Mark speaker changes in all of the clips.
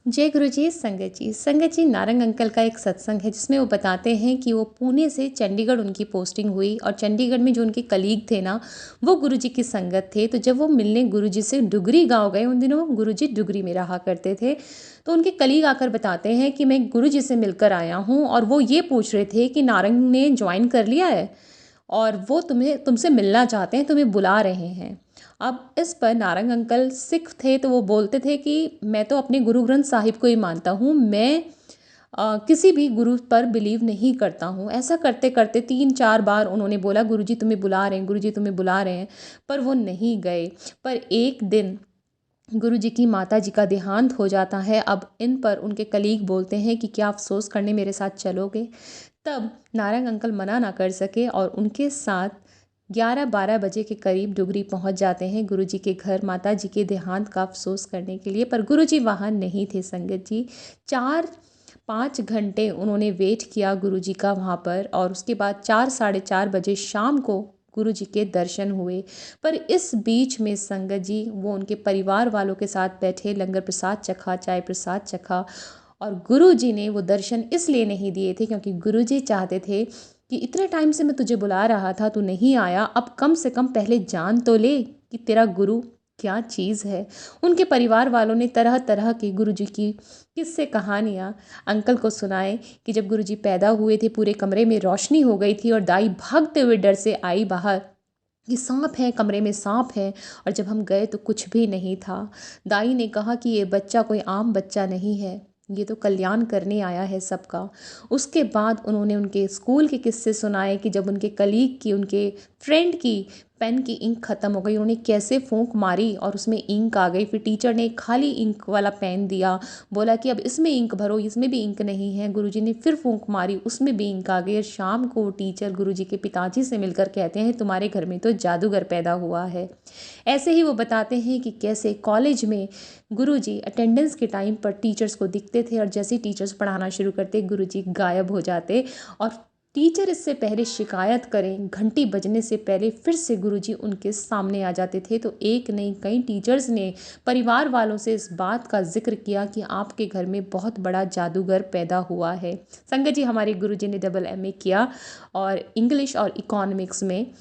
Speaker 1: जय गुरु जी। संगत जी नारंग अंकल का एक सत्संग है जिसमें वो बताते हैं कि वो पुणे से चंडीगढ़ उनकी पोस्टिंग हुई और चंडीगढ़ में जो उनके कलीग थे ना, वो गुरु जी की संगत थे। तो जब वो मिलने गुरु जी से डुगरी गांव गए, उन दिनों गुरु जी डुगरी में रहा करते थे, तो उनके कलीग आकर बताते हैं कि मैं गुरु जी से मिलकर आया हूँ और वो ये पूछ रहे थे कि नारंग ने ज्वाइन कर लिया है और वो तुम्हें तुमसे मिलना चाहते हैं, तुम्हें बुला रहे हैं। अब इस पर नारंग अंकल सिख थे तो वो बोलते थे कि मैं तो अपने गुरु ग्रंथ साहिब को ही मानता हूँ, मैं किसी भी गुरु पर बिलीव नहीं करता हूँ। ऐसा करते करते 3-4 बार उन्होंने बोला गुरु जी तुम्हें बुला रहे हैं, गुरु जी तुम्हें बुला रहे हैं, पर वो नहीं गए। पर एक दिन गुरु जी की माता जी का देहांत हो जाता है। अब इन पर उनके कलीग बोलते हैं कि क्या अफसोस करने मेरे साथ चलोगे। तब नारंग अंकल मना ना कर सके और उनके साथ 11-12 बजे के करीब डुगरी पहुंच जाते हैं गुरु जी के घर माता जी के देहांत का अफसोस करने के लिए। पर गुरु जी वहाँ नहीं थे संगत जी। 4-5 घंटे उन्होंने वेट किया गुरु जी का वहाँ पर और उसके बाद 4-4:30 बजे शाम को गुरु जी के दर्शन हुए। पर इस बीच में संगत जी वो उनके परिवार वालों के साथ बैठे, लंगर प्रसाद चखा, चाय प्रसाद चखा। और गुरु जी ने वो दर्शन इसलिए नहीं दिए थे क्योंकि गुरु जी चाहते थे कि इतने टाइम से मैं तुझे बुला रहा था, तू नहीं आया, अब कम से कम पहले जान तो ले कि तेरा गुरु क्या चीज़ है। उनके परिवार वालों ने तरह तरह की गुरु जी की किस्से कहानियाँ अंकल को सुनाए कि जब गुरु जी पैदा हुए थे पूरे कमरे में रोशनी हो गई थी और दाई भागते हुए डर से आई बाहर कि सांप है, कमरे में सांप है। और जब हम गए तो कुछ भी नहीं था। दाई ने कहा कि ये बच्चा कोई आम बच्चा नहीं है, ये तो कल्याण करने आया है सबका। उसके बाद उन्होंने उनके स्कूल के किस्से सुनाए कि जब उनके कलीग की, उनके फ्रेंड की पेन की इंक ख़त्म हो गई, उन्होंने कैसे फूंक मारी और उसमें इंक आ गई। फिर टीचर ने खाली इंक वाला पेन दिया, बोला कि अब इसमें इंक भरो, इसमें भी इंक नहीं है। गुरुजी ने फिर फूंक मारी, उसमें भी इंक आ गई। और शाम को टीचर गुरुजी के पिताजी से मिलकर कहते हैं तुम्हारे घर में तो जादूगर पैदा हुआ है। ऐसे ही वो बताते हैं कि कैसे कॉलेज में गुरुजी अटेंडेंस के टाइम पर टीचर्स को दिखते थे और जैसे ही टीचर्स पढ़ाना शुरू करते गुरुजी गायब हो जाते। और टीचर इससे पहले शिकायत करें, घंटी बजने से पहले फिर से गुरुजी उनके सामने आ जाते थे। तो एक नहीं कई टीचर्स ने परिवार वालों से इस बात का जिक्र किया कि आपके घर में बहुत बड़ा जादूगर पैदा हुआ है। संगत जी हमारे गुरुजी ने डबल MA किया और इंग्लिश और इकोनॉमिक्स में।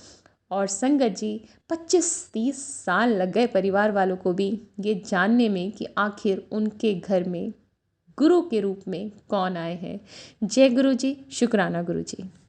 Speaker 1: और संगत जी 25-30 साल लग गए परिवार वालों को भी ये जानने में कि आखिर उनके घर में गुरु के रूप में कौन आए हैं। जय गुरु जी, शुक्राना गुरु जी।